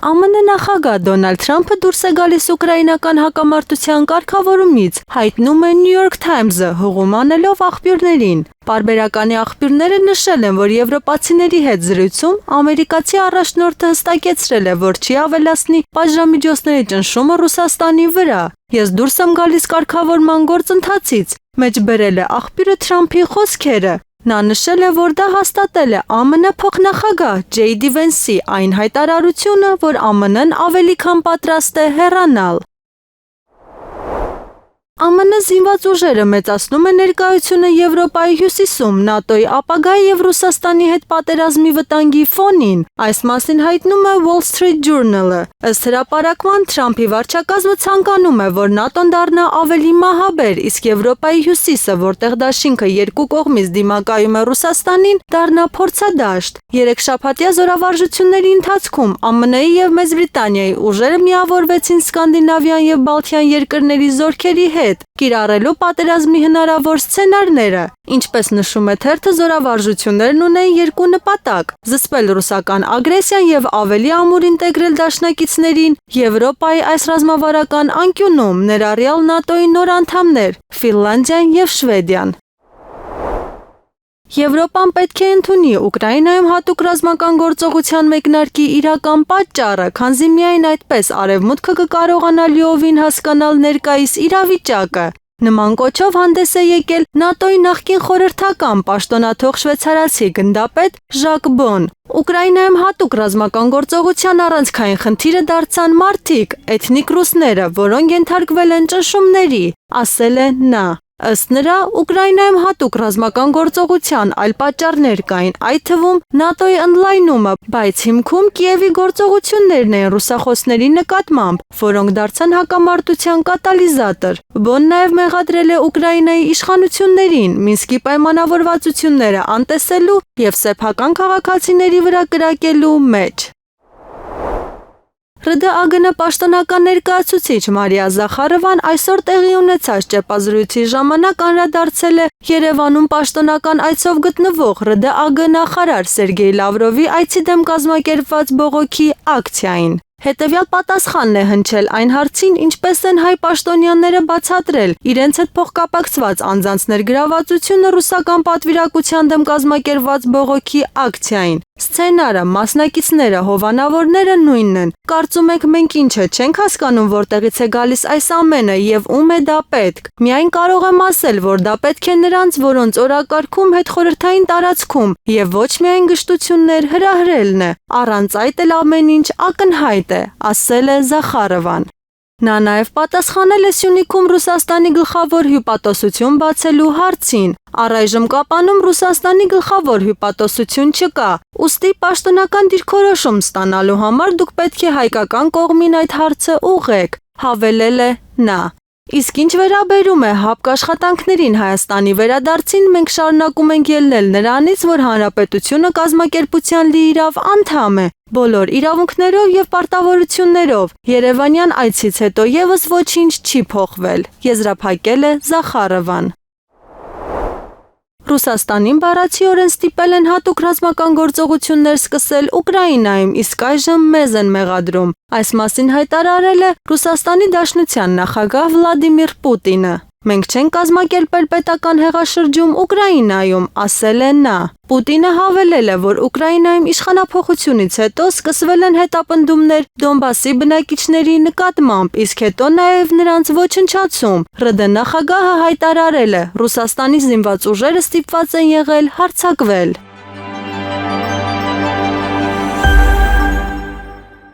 ԱՄՆ նախագահ Դոնալդ Թրամփը դուրս է գալիս ուկրաինական հակամարտության կարգավորումից, հայտնում է New York Times-ը, հղում անելով աղբյուրներին։ Պարբերականի աղբյուրները նշել են, որ եվրոպացիների հետ զրույցում ամերիկացի առաջնորդը հստակեցրել է, որ չի ավելացնի պատժամիջոցների ճնշումը Ռուսաստանի վրա։ Ես դուրս եմ գալիս կարգավորման գործընթացից, մեջ բերել է աղբյուրը Թրամփի խոսքերը։ Նա նշել է, որ դա հաստատել է ԱՄՆ փոխնախագահ J.D. Vance-ի այն հայտարարությունը, որ ԱՄՆ-ն ավելի քան պատրաստ է հեռանալ։ ԱՄՆ զինված ուժերը մեծացնում է ներկայությունը Եվրոպայի հյուսիսում, ՆԱՏՕ-ի ապագայի և Ռուսաստանի հետ պատերազմի վտանգի ֆոնին։ Այս մասին հայտնում է Wall Street Journal-ը։ Ըստ հրապարակման, Թրամփի վարչակազմը ցանկանում է, որ ՆԱՏՕ-ն դառնա ավելի մահաբեր, իսկ Եվրոպայի հյուսիսը, որտեղ դաշինքը երկու կողմից դիմակայում է Ռուսաստանին, դառնա փորձադաշտ։ Երեքշաբաթյա զորավարժությունների ընթացքում ԱՄՆ-ի և Մեծ Բրիտանիայի ուժերը միավորվեցին սկանդինավյան և բալթյան երկրների զորքերի հետ, կիրառելու պատերազմի հնարավոր սցենարները։ Ինչպես նշում է թերթը, զորավարժություններն ունեն երկու նպատակ՝ զսպել ռուսական ագրեսիան և ավելի ամուր ինտեգրել դաշնակիցներին Եվրոպայի այս ռազմավարական անկյունում, ներառյալ ՆԱՏՕ-ի նոր անդամներ՝ Ֆինլանդիան և Շվեդիան։ Եվրոպան պետք է ընդունի Ուկրաինայում հատուկ ռազմական գործողության մեկնարկի իրական պատճառը, քանզի միայն այդպես Արևմուտքը կկարողանա լիովին հասկանալ ներկայիս իրավիճակը։ Նման կոչով հանդես է եկել ՆԱՏՕ-ի նախկին խորհրդական պաշտոնաթող շվեյցարացի գնդապետ Ժակ Բոն։ Ուկրաինայում հատուկ ռազմական գործողության առանցքային խնդիրը դարձան մարդիկ, էթնիկ ռուսները, որոնք ենթարկվել են ճնշումների, ասել է նա։ Ըստ նրա, Ուկրաինայում հատուկ ռազմական գործողության այլ պատճառներ կային, այդ թվում ՆԱՏՕ-ի ընդլայնումը, բայց հիմքում Կիևի գործողություններն են ռուսախոսների նկատմամբ, որոնք դարձան հակամարտության կատալիզատոր։ Բոն նաև մեղադրել է Ուկրաինայի իշխանություններին Մինսկի պայմանավորվածությունները անտեսելու և սեփական քաղաքացիների վրա կրակելու մեջ։ ՌԴԱԳՆ պաշտոնական ներկայացուցիչ Մարիա Զախարովան այսօր տեղի ունեցած ճեպազրույցի ժամանակ անդրադարձել է Երևանում պաշտոնական այցով գտնվող ՌԴԱԳ նախարար Սերգեյ Լավրովի այցի դեմ կազմակերպված բողոքի ակցիային։ Հետևյալ պատասխանն է հնչել այն հարցին, ինչպես են հայ պաշտոնյաները բացատրել իրենց հետ փոխկապակցված անձանց ներգրավվածությունը ռուսական պատվիրակության դեմ կազմակերպված բողոքի ակցիային։ Սցենարը, մասնակիցները, հովանավորները նույնն են։ Կարծում եք մենք ինչը չենք հասկանում, որտեղից է գալիս այս ամենը և ում է դա պետք։ Միայն կարող եմ ասել, որ դա պետք է նրանց, որոնց օրակարգում հետխորհրդային տարածքում և ոչ միայն գժտություններ հրահրելն է։ Առանց այդ էլ ամեն ինչ ակնհայտ է, ասել է Զախարովան։ Նա նաև պատասխանել է Սյունիքում Ռուսաստանի գլխավոր հյուպատոսություն բացելու հարցին։ Առայժմ Կապանում Ռուսաստանի գլխավոր հյուպատոսություն չկա, ուստի պաշտոնական դիրքորոշում ստանալու համար դուք պետք է հայկական կողմին այդ հարցը ուղղեք, հավելել է նա։ Իսկ ինչ վերաբերում է ՀԱՊԿ աշխատանքներին Հայաստանի վերադարձին, մենք շարունակում ենք ելնել նրանից, որ հանրապետությունը կազմակերպության լիիրավ անդամ է, բոլոր իրավունքներով և պարտավորություններով։ Երևանյան այցից հետո ևս ոչինչ չի փոխվել, եզրափակել է Զախարովան։ Ռուսաստանին բառացիորեն ստիպել են հատուկ ռազմական գործողություններ սկսել Ուկրաինայում, իսկ այժմ մեզ են մեղադրում։ Այս մասին հայտարարել է Ռուսաստանի Դաշնության նախագահ Վլադիմիր Պուտինը։ Մենք չենք կազմակերպել պետական հեղաշրջում Ուկրաինայում, ասել է նա։ Պուտինը հավելել է, որ Ուկրաինայում իշխանափոխությունից հետո սկսվել են հետապնդումներ Դոնբասի բնակիչների նկատմամբ, իսկ հետո նաև նրանց ոչնչացում։ ՌԴ նախագահը հայտարարել է, Ռուսաստանի զինված ուժերը ստիպված են եղել հարձակվել։